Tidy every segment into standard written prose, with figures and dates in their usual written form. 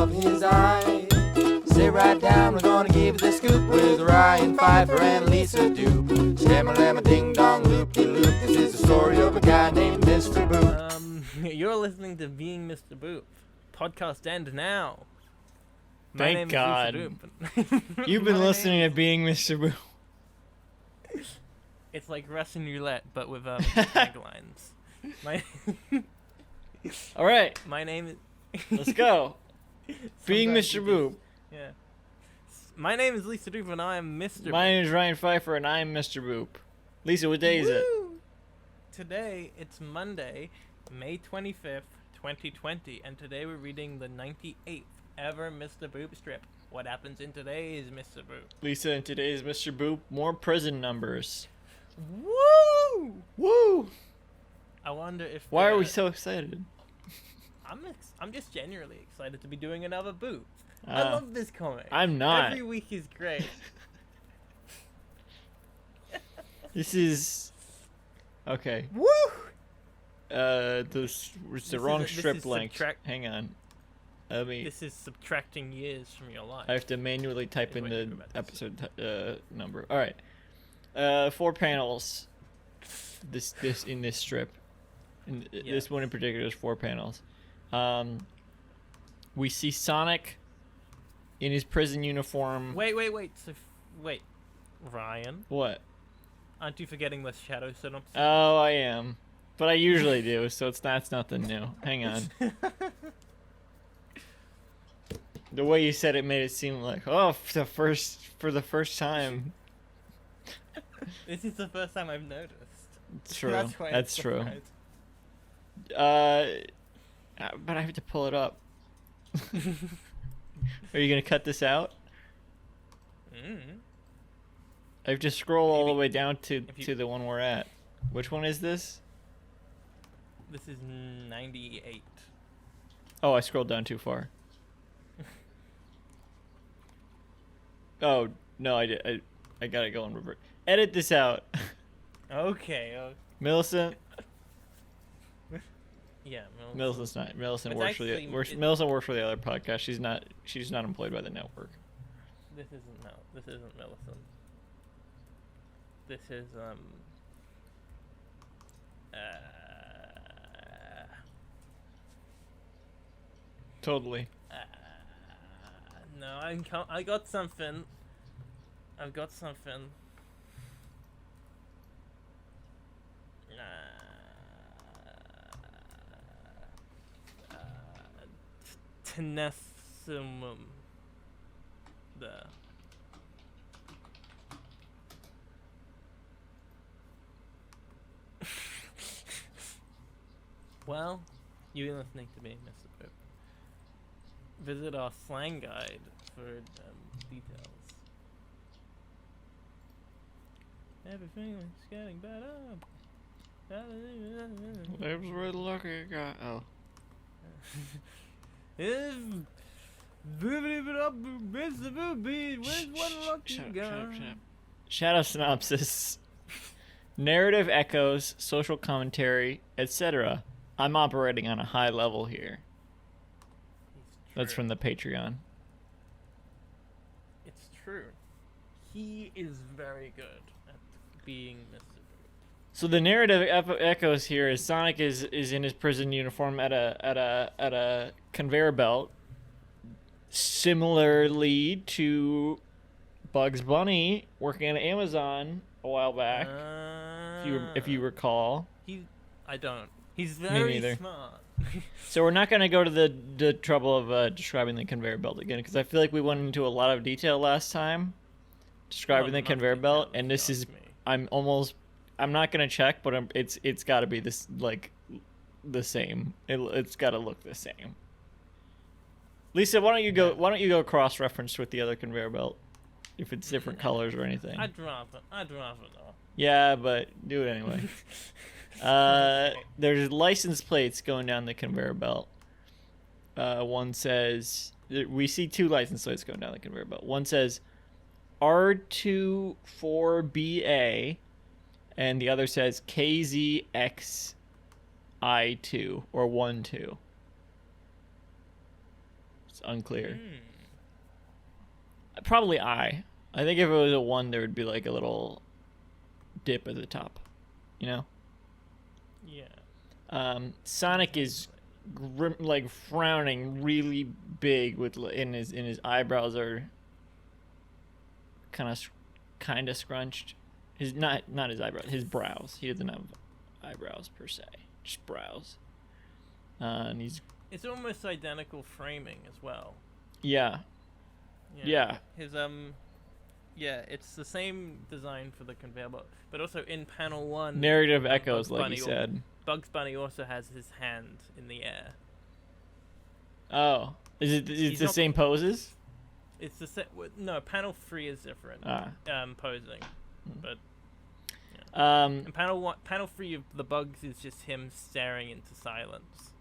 of his eye. Sit right down, we're gonna give you the scoop with Ryan Pfeiffer and Lisa Doop. Shamma-lamma ding-dong loop-de-loop. This is the story of a guy named Mr. Boop. You're listening to Being Mr. Boop. Podcast end now. Thank God. Name is Lisa Doop. You've been listening to Being Mr. Boop. It's like Russian roulette, but with taglines. All right, My name is. let's go. Being Sometimes Mr. you Boop. just- Yeah. My name is Lisa Doop, and I am Mr. My Boop. name is Ryan Pfeiffer, and I'm Mr. Boop. Lisa, what day is it? Woo! Today, it's Monday, May 25th, 2020, and today we're reading the 98th ever Mr. Boop strip. What happens in today's Mr. Boop? Lisa, and today's Mr. Boop, more prison numbers. Woo! Woo! I wonder if. Why are we so excited? I'm just genuinely excited to be doing another Boop. I Uh, love this comic. I'm not. Every week is great. This is... Okay. Woo! It's the wrong this strip is length. subtract- Hang on. Let me... This is subtracting years from your life. I have to manually type Is in what the you remember. episode number. All right. 4 panels. This in this strip. And this one in particular is 4 panels. We see Sonic in his prison uniform. Wait. Wait. Ryan, What? aren't you forgetting the shadow synopsis? Oh, I am. But I usually do, so it's nothing new. Hang on. The way you said it made it seem like, oh, for the first time. This is the first time I've noticed. It's true. That's why That's it's true. surprised. But I have to pull it up. Are you gonna cut this out? I have to scroll all the Maybe. way down to If you- the one we're at. Which one is this? This is 98. Oh, I scrolled down too far. Oh no, I did. I gotta go in reverse. Edit this out, Okay. Millicent. Yeah. Millicent's not. Millicent It's works for the. actually- it- Millicent works for the other podcast. She's not. She's not employed by the network. This isn't Millicent. This is Totally. No, I got something. I've got something. Tenessimum. The. Well, you're listening to me, Mr. Pip. Visit our slang guide for details. Everything is getting better. That was really lucky guy. Oh. Shut up. Shadow synopsis. Narrative echoes, social commentary, etc. I'm operating on a high level here. That's from the Patreon. It's true. He is very good at being Mr. Boop. So the narrative echoes here is Sonic is in his prison uniform at a conveyor belt, similarly to Bugs Bunny working at Amazon a while back, if you recall. I don't. He's very neither. smart. So we're not going to go to the trouble of describing the conveyor belt again, because I feel like we went into a lot of detail last time describing the Enough conveyor detail, belt, if and you this is ask me. I'm not going to check, but it's got to be this like the same. It's got to look the same. Lisa, why don't you go cross reference with the other conveyor belt if it's different colors or anything? I'd rather though. Yeah, but do it anyway. There's license plates going down the conveyor belt. One says, we see 2 license plates going down the conveyor belt. One says R24BA, and the other says KZXI2 or 12. It's unclear. Hmm. Probably I. I think if it was a 1, there would be like a little dip at the top. You know? Yeah. Sonic is like frowning really big with in his eyebrows are kind of scrunched. His not his eyebrows, his brows. He doesn't have eyebrows per se, just brows. And he's It's almost identical framing as well. yeah. His yeah, it's the same design for the conveyor belt, but also in panel 1, Narrative echoes, Bugs like Bunny you said. Bugs Bunny also has his hand in the air. Oh, is it? He's It's the not- same poses? It's the same. No, panel 3 is different. Posing, but and panel 3 of the Bugs is just him staring into silence.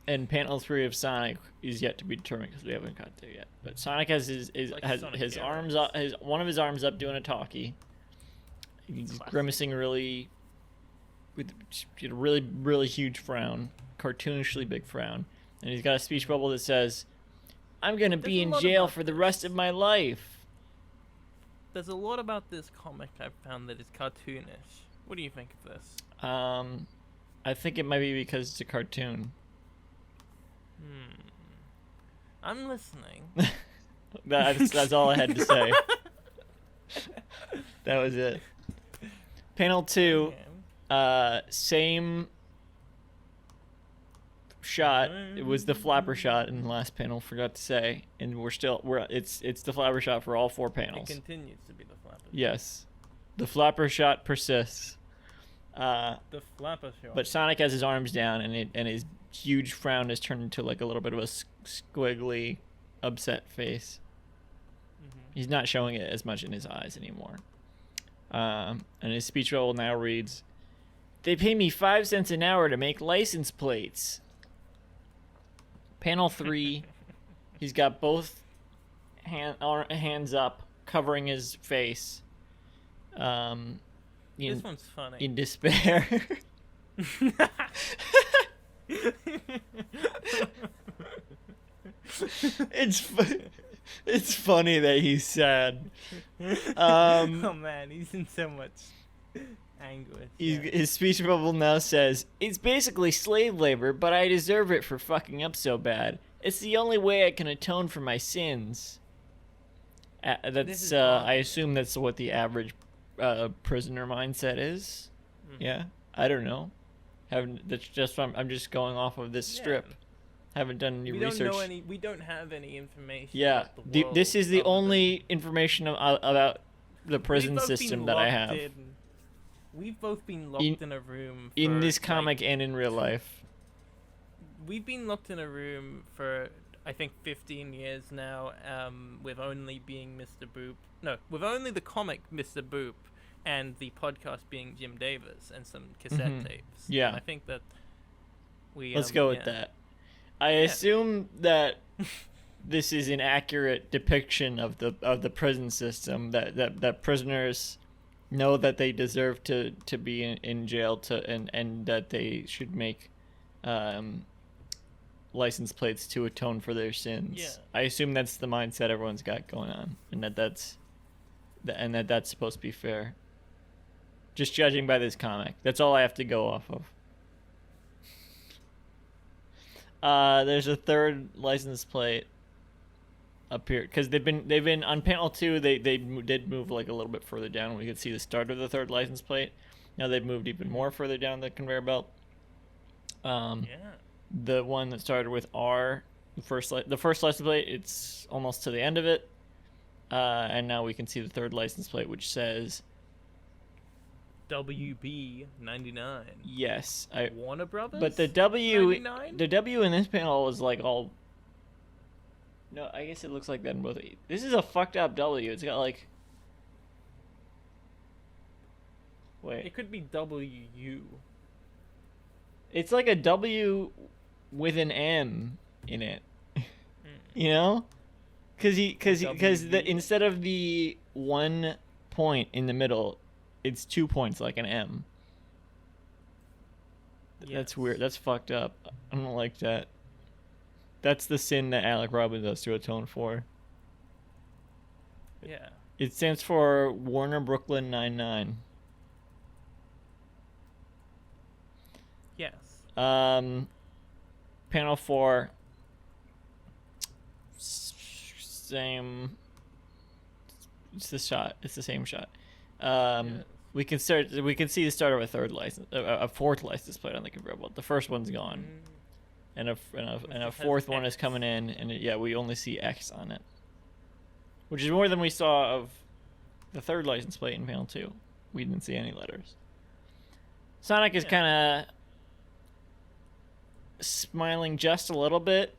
And panel 3 of Sonic is yet to be determined because we haven't got there yet. But Sonic has Like has Sonic his Heroes. arms up, one of his arms up doing a talkie. He's Classic. grimacing really with a really huge frown, cartoonishly big frown, and he's got a speech bubble that says, "I'm gonna be There's a in lot jail about for the this. rest of my life." There's a lot about this comic I've found that is cartoonish. What do you think of this? I think it might be because it's a cartoon. I'm listening. That's all I had to say. That was it. Panel 2, same shot. It was the flapper shot in the last panel. Forgot to say, and it's the flapper shot for all 4 It panels. continues to be the flapper. Yes, the flapper shot persists. The flapper shot. But Sonic has his arms down, and his huge frown is turned into like a little bit of a squiggly, upset face. He's not showing it as much in his eyes anymore. And his speech bubble now reads, "They pay me 5 cents an hour to make license plates." Panel 3, he's got both hands up, covering his face. This one's funny. In despair. It's funny that he's sad. Oh man, he's in so much anguish. His speech bubble now says, "It's basically slave labor, but I deserve it for fucking up so bad. It's the only way I can atone for my sins." This is I assume that's what the average prisoner mindset is. Yeah, I don't know. That's just I'm just going off of this strip. Haven't done any research. We don't have any information. Yeah, about the world this is the other than- only information about the prison We've both been system that I have locked in- We've both been locked in a room. in for, this like, comic and in real life. We've been locked in a room for I think 15 years now, with only being Mr. Boop. No, with only the comic Mr. Boop, and the podcast being Jim Davis and some cassette tapes. Yeah. And I think that we. Let's go with that. I assume that this is an accurate depiction of the prison system. That prisoners know that they deserve to be in jail and that they should make license plates to atone for their sins. Yeah. I assume that's the mindset everyone's got going on, and that's supposed to be fair. Just judging by this comic, that's all I have to go off of. There's a third license plate up here because they've been on panel 2. They did move like a little bit further down. We could see the start of the third license plate. Now they've moved even more further down the conveyor belt. The one that started with R, the first license plate, it's almost to the end of it, and now we can see the third license plate, which says WB99. yes. Warner Brothers. But the W 99? the W in this panel is like all. No, I guess it looks like that in both. This is a fucked up W. It's got like. Wait. It could be WU. It's like a W with an M in it. You know? Because instead of the 1 point in the middle, it's 2 points like an M. That's weird. That's fucked up. I don't like that. That's the sin that Alec Robbins has to atone for. Yeah. It stands for Warner Brooklyn Nine-Nine. Yes. Panel 4. Same. It's the shot. It's the same shot. Yes. We can start. We can see the start of a fourth license plate on the convertible. The first one's gone, and a has fourth one is X. coming in, and we only see X on it, which is more than we saw of the third license plate in panel 2. We didn't see any letters. Sonic is Yeah. kind of smiling just a little bit,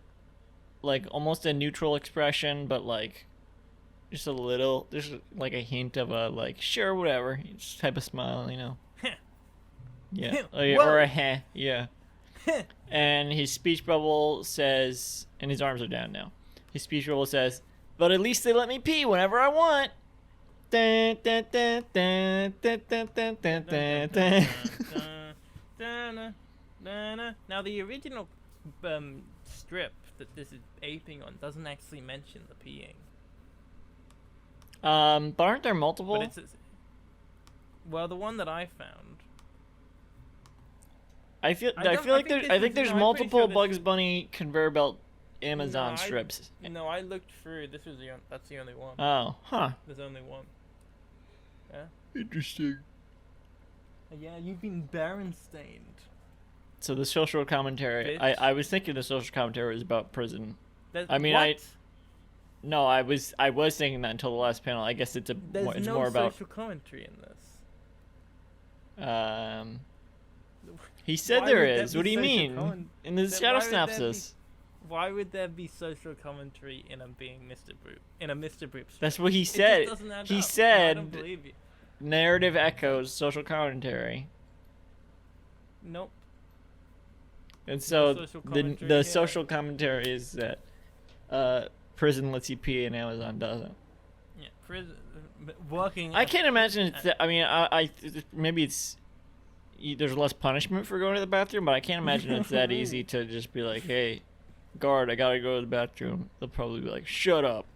like almost a neutral expression, but like just a little, there's like a hint of a like sure whatever just type of smile, you know. Yeah, or a heh, yeah. And his speech bubble says, and his arms are down now. His speech bubble says, "But at least they let me pee whenever I want." Dun, dun, dun, dun, dun, dun, dun, dun, dun, dun. Now the original strip that this is aping on doesn't actually mention the peeing. But aren't there multiple? But well, the one that I found. I feel I like think there's this I think is- there's no, I'm pretty multiple sure this- Bugs Bunny conveyor belt Amazon No, strips. No, I looked through. This was that's the only one. Oh, huh. There's only one. Yeah. Interesting. Yeah, you've been Berenstain. So the social commentary, Bitch. I was thinking the social commentary was about prison. I mean, what? No, I was thinking that until the last panel. I guess it's There's no more about social commentary in this. He said Why there would there is. be What do you social mean? In the Then shadow why would there synopsis. Why would there be social commentary in a being Mr. Brute? In a Mr. Brute strip? That's what he It just said. doesn't add He up. No, I said don't believe you. narrative echoes social commentary. Nope. And so social the commentary here. social commentary is that prison lets you pee and Amazon doesn't. Yeah, prison, working. I can't imagine it's that, I mean, I maybe there's less punishment for going to the bathroom, but I can't imagine it's that easy to just be like, "Hey, guard, I gotta go to the bathroom." They'll probably be like, "Shut up."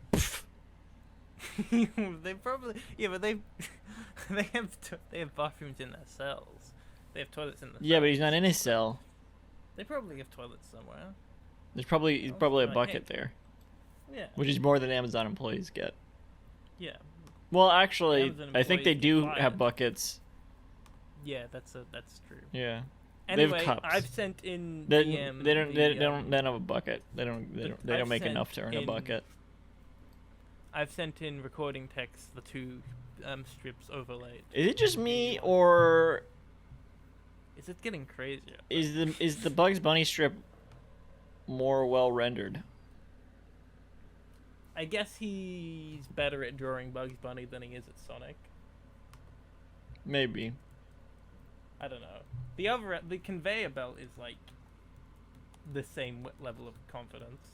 They probably but they they have bathrooms in their cells. They have toilets in the. Yeah, but he's cells. not in his cell. They probably have toilets somewhere. There's probably Oh, a right, bucket hey. there, Yeah. which is more than Amazon employees get. Yeah. Well, actually, Amazon I think they employees do get have fired. buckets. Yeah, that's true. Yeah. They have Anyway, cups. I've sent in They DM they don't the, they don't have a bucket. They don't I've make sent enough to earn a in- bucket. I've sent in recording text, the two strips overlaid. Is it just me, or Is it getting crazier? is the Bugs Bunny strip more well rendered? I guess he's better at drawing Bugs Bunny than he is at Sonic. Maybe. I don't know. The conveyor belt is like the same level of confidence.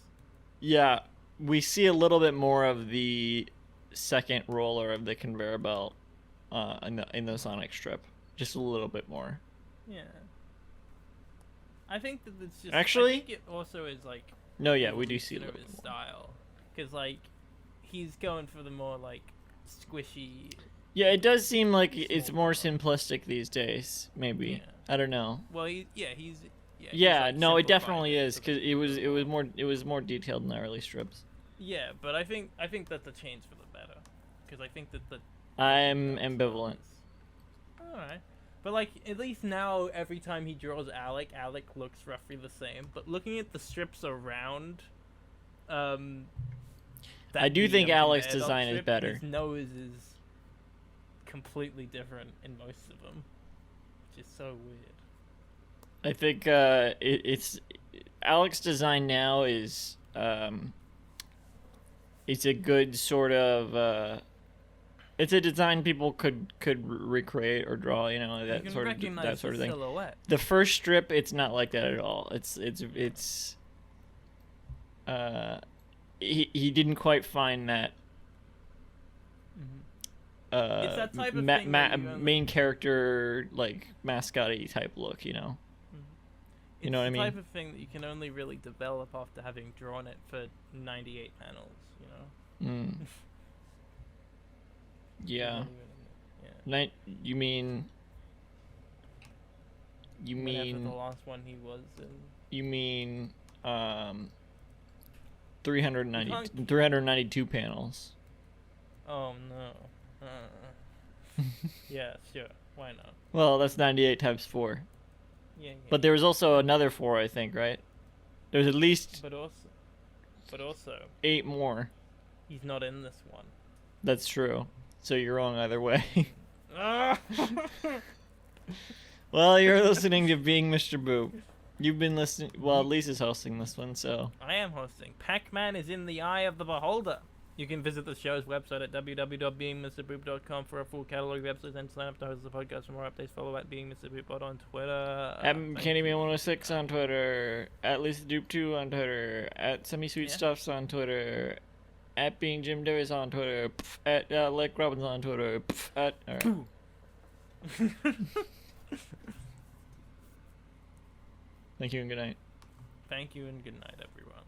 Yeah, we see a little bit more of the second roller of the conveyor belt in the Sonic strip. Just a little bit more. Yeah. I think that it's just. Actually- I think it also is like. No, yeah, we do see a consider little his bit more. style, because like, he's going for the more like squishy. Yeah, it does seem like it's more simplistic these days. Maybe. Yeah. I don't know. Well, he's. Yeah, like, no, it simplifying definitely it is for because the- it was more detailed in the early strips. Yeah, but I think that the change for the better, because I think that the. I'm ambivalent. All right, but like at least now, every time he draws Alec looks roughly the same. But looking at the strips around, I do think Alec's conveyor belt design is strip, better. His nose is completely different in most of them, which is so weird. I think it's Alec's design now is it's a good sort of it's a design people could recreate or draw, you know, You that can sort of recognize that sort of the thing. silhouette. The first strip, it's not like that at all. He didn't quite find that It's that type of thing where you only- main character like mascot-y type look, you know. You know what I It's the mean? type of thing that you can only really develop after having drawn it for 98 panels, you know? Mm. Yeah. Not even- yeah. Night. You mean Whenever the last one he was in. you mean 392 panels. Oh no. Yeah, sure. Why not? Well, that's 98 times 4. Yeah. But there was also another 4, I think, right? There's at least But also, 8 more. he's not in this one. That's true. So you're wrong either way. Ah! Well, you're listening to Being Mr. Boop. You've been listening. Well, Lisa's hosting this one, so. I am hosting. Pac-Man is in the eye of the beholder. You can visit the show's website at www.beingmrboop.com for a full catalog of episodes and sign up to host the podcast for more updates. Follow at Being Mr. Boop on Twitter. At Candyman106 on Twitter. At LisaDoop2 on Twitter. At SemiSweetStuffs on Twitter. At Being Jim Davis on Twitter. At Lake Robbins on Twitter. At. Alright. Thank you and good night. Thank you and good night, everyone.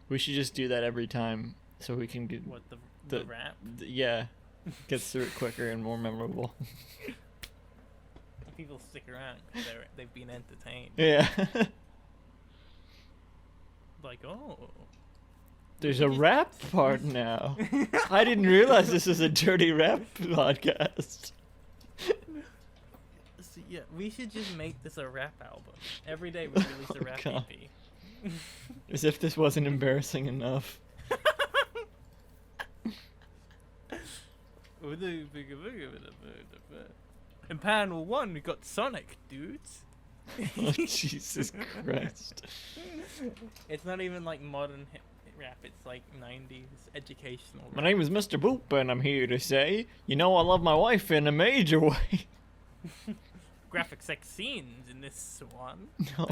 We should just do that every time so we can get. What, the The- rap? Yeah. Gets through it quicker and more memorable. People stick around 'cause they've been entertained. Yeah. Like, oh. There's a rap part now. I didn't realize this was a dirty rap podcast. So, yeah, we should just make this a rap album. Every day we release a rap God. EP. As if this wasn't embarrassing enough. In panel 1, we got Sonic, dudes. Oh, Jesus Christ. It's not even like modern hip rap, it's like 90s educational My rap. name is Mr. Boop, and I'm here to say, you know, I love my wife in a major way. Graphic sex scenes in this one. No.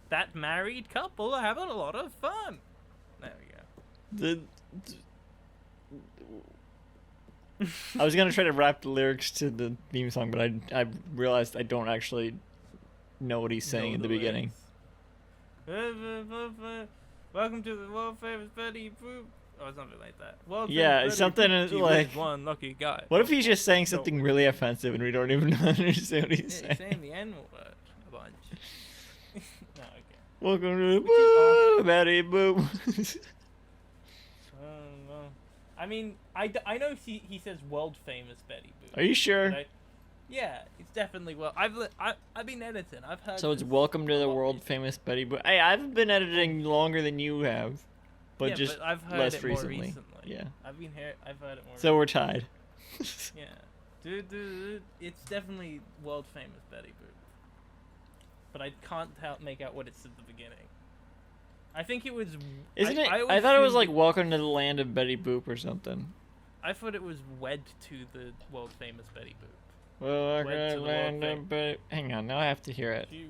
That married couple are having a lot of fun. There we go. I was gonna try to rap the lyrics to the theme song, but I realized I don't actually know what he's saying in the beginning. Welcome to the world famous Betty Boop. Or something like that. World Yeah, famous something Betty Boop, she like- was one lucky guy. What if he's just saying No. something really offensive and we don't even understand what he's Yeah, he's saying? saying the N word a bunch. No, okay. Welcome to the Which is Boop, Betty Boop. Well, I mean, I know he says world famous Betty Boop. Are you sure? Right? Yeah, it's definitely I've been editing. I've heard. So it's this welcome to a the lot world recently. famous Betty Boop. Hey, I've been editing longer than you have, but Yeah, just but I've heard less it more recently. recently. Yeah. I've heard it more. So we're tied. Yeah, dude, it's definitely world famous Betty Boop. But I can't make out what it's at the beginning. I think it was. Isn't it? always I thought it was assumed like Welcome to the Land of Betty Boop or something. I thought it was wed to the world famous Betty Boop. Well, Wed Welcome to to the the world Land fame. of Betty. Hang on, now I have to hear it. She-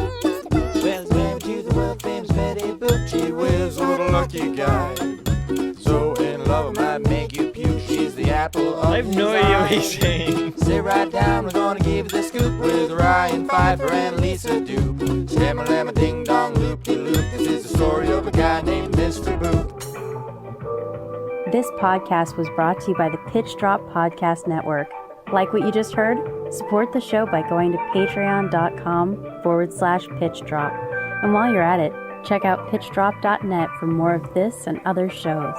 Welcome to the world famous Betty Boop. She whiz, what a lucky guy. So in love, I might make you puke. She's the apple of I have no his idea what eye. he's saying. Sit right down, we're gonna give you the scoop with Ryan Pfeiffer and Lisa Doop. Shamma lamma ding dong loop de loop. This is the story of a guy named Mr. Boop. This podcast was brought to you by the Pitch Drop Podcast Network. Like what you just heard? Support the show by going to patreon.com/pitchdrop. And while you're at it, check out pitchdrop.net for more of this and other shows.